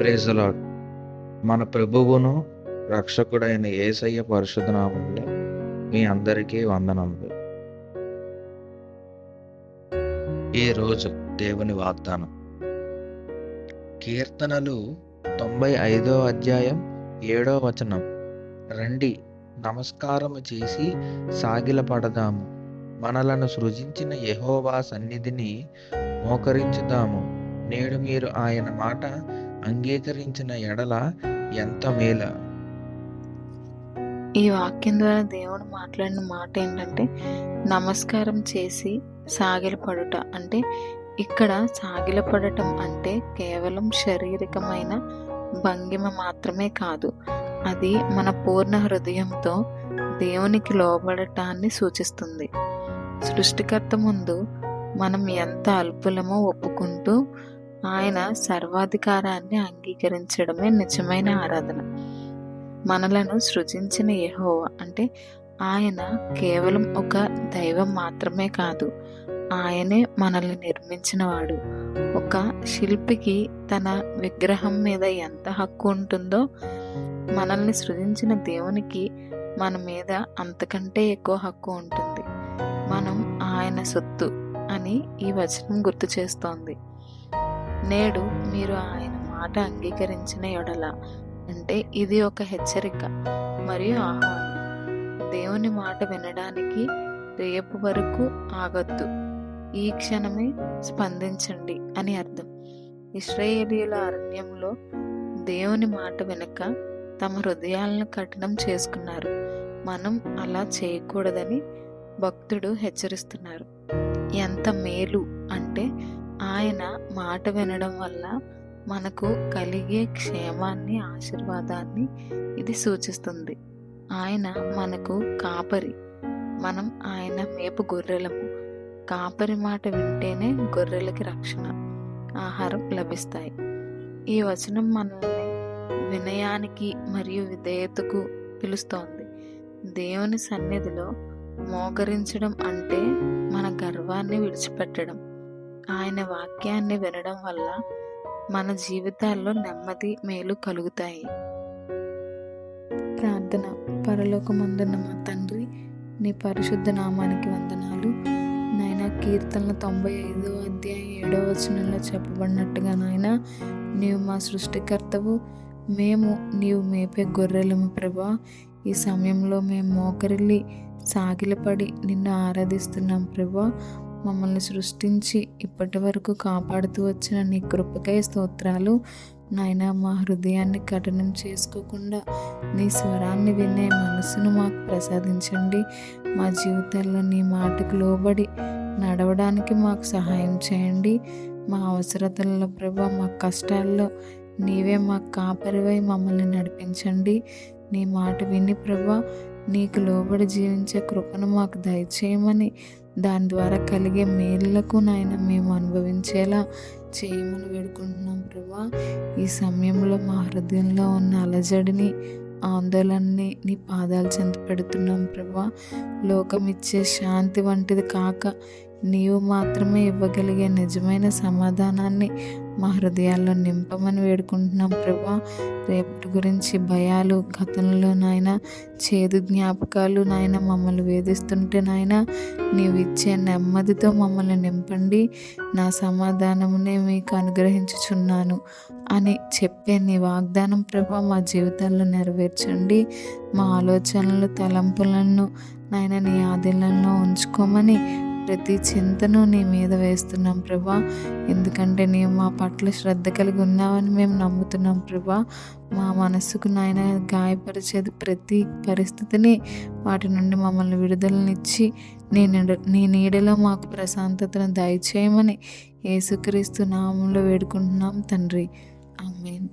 Praise the lord. మన ప్రభువును రక్షకుడైన యేసయ్య పరిశుద్ధ నామములో మీ అందరికీ వందనములు. ఈ రోజు దేవుని వాగ్దానం, కీర్తనలు 95వ అధ్యాయం 7వ వచనం. రండి, నమస్కారము చేసి సాగిలపడదాము, మనలను సృజించిన యెహోవా సన్నిధిని మోకరించుదాము. నేడు మీరు ఆయన మాట అంగీకరించిన ఎడల ఎంత మేల. ఈ వాక్యం ద్వారా దేవుడు మాట్లాడిన మాట ఏంటంటే, నమస్కారం చేసి సాగిలపడుట. అంటే ఇక్కడ సాగిలపడటం అంటే కేవలం శారీరకమైన భంగిమ మాత్రమే కాదు, అది మన పూర్ణ హృదయంతో దేవునికి లోబడటాన్ని సూచిస్తుంది. సృష్టికర్త ముందు మనం ఎంత అల్పులమో ఒప్పుకుంటూ ఆయన సర్వాధికారాన్ని అంగీకరించడమే నిజమైన ఆరాధన. మనలను సృజించిన యెహోవా అంటే ఆయన కేవలం ఒక దైవం మాత్రమే కాదు, ఆయనే మనల్ని నిర్మించినవాడు. ఒక శిల్పికి తన విగ్రహం మీద ఎంత హక్కు ఉంటుందో, మనల్ని సృజించిన దేవునికి మన మీద అంతకంటే ఎక్కువ హక్కు ఉంటుంది. మనం ఆయన సొత్తు అని ఈ వచనం గుర్తు చేస్తోంది. నేడు మీరు ఆయన మాట అంగీకరించిన ఎడల అంటే ఇది ఒక హెచ్చరిక మరియు ఆహ్వానం. దేవుని మాట వినడానికి రేపు వరకు ఆగొద్దు, ఈ క్షణమే స్పందించండి అని అర్థం. ఇశ్రాయేలీయుల అరణ్యంలో దేవుని మాట వినక తమ హృదయాలను కఠినం చేసుకున్నారు. మనం అలా చేయకూడదని భక్తుడు హెచ్చరిస్తున్నారు. ఎంత మేలు అంటే ఆయన మాట వినడం వల్ల మనకు కలిగే క్షేమాన్ని, ఆశీర్వాదాన్ని ఇది సూచిస్తుంది. ఆయన మనకు కాపరి, మనం ఆయన మేపు గొర్రెలము. కాపరి మాట వింటేనే గొర్రెలకి రక్షణ, ఆహారం లభిస్తాయి. ఈ వచనం మనల్ని వినయానికి మరియు విధేయతకు పిలుస్తోంది. దేవుని సన్నిధిలో మోకరించడం అంటే మన గర్వాన్ని విడిచిపెట్టడం. ఆయన వాక్యాన్ని వినడం వల్ల మన జీవితాల్లో నెమ్మది, మేలు కలుగుతాయి. ప్రార్థన. పరలోకమందున్న మా తండ్రి, నీ పరిశుద్ధ నామానికి వందనాలు. నాయన, కీర్తనలు 95వ అధ్యాయం 7వ వచనంలో చెప్పబడినట్టుగా నాయన, నీవు మా సృష్టికర్తవు, మేము నీవు మేపే గొర్రెలము ప్రభా. ఈ సమయంలో మేము మోకరిల్లి సాగిలపడి నిన్ను ఆరాధిస్తున్నాం ప్రభా. మమ్మల్ని సృష్టించి ఇప్పటి వరకు కాపాడుతూ వచ్చిన నీ కృపకై స్తోత్రాలు నాయన. మా హృదయాన్ని కఠినం చేసుకోకుండా నీ స్వరాన్ని వినే మనసును మాకు ప్రసాదించండి. మా జీవితాల్లో నీ మాటకు లోబడి నడవడానికి మాకు సహాయం చేయండి. మా అవసరతల్లో ప్రభా, మా కష్టాల్లో నీవే మాకు కాపరివై మమ్మల్ని నడిపించండి. నీ మాట విని ప్రభా, నీకు లోబడి జీవించే కృపను మాకు దయచేయమని, దాని ద్వారా కలిగే మేలులకు నాయన మేము అనుభవించేలా చేయమని వేడుకుంటున్నాం ప్రభా. ఈ సమయంలో మా హృదయంలో ఉన్న అలజడిని, ఆందోళనని నీ పాదాల చెంత పెడుతున్నాం ప్రభా. లోకం ఇచ్చే శాంతి వంటిది కాక నీవు మాత్రమే ఇవ్వగలిగే నిజమైన సమాధానాన్ని మా హృదయాల్లో నింపమని వేడుకుంటున్నాం ప్రభా. రేపటి గురించి భయాలు, గతంలో నాయన చేదు జ్ఞాపకాలు నాయన మమ్మల్ని వేధిస్తుంటే నాయన నీవు ఇచ్చే నెమ్మదితో మమ్మల్ని నింపండి. నా సమాధానమునే మీకు అనుగ్రహించుచున్నాను అని చెప్పే నీ వాగ్దానం ప్రభా మా జీవితాల్లో నెరవేర్చండి. మా ఆలోచనలు, తలంపులను నాయన నీ ఆధీనంలో ఉంచుకోమని ప్రతి చింతను నీ మీద వేస్తున్నాం ప్రభా. ఎందుకంటే నీవు మా పట్ల శ్రద్ధ కలిగి ఉన్నావని మేము నమ్ముతున్నాం ప్రభా. మా మనస్సుకు నాయన గాయపరిచేది ప్రతి పరిస్థితిని, వాటి నుండి మమ్మల్ని విడుదలనిచ్చి నీ నీడలో మాకు ప్రశాంతతను దయచేయమని యేసుక్రీస్తు నామంలో వేడుకుంటున్నాం తండ్రి. ఆమేన్.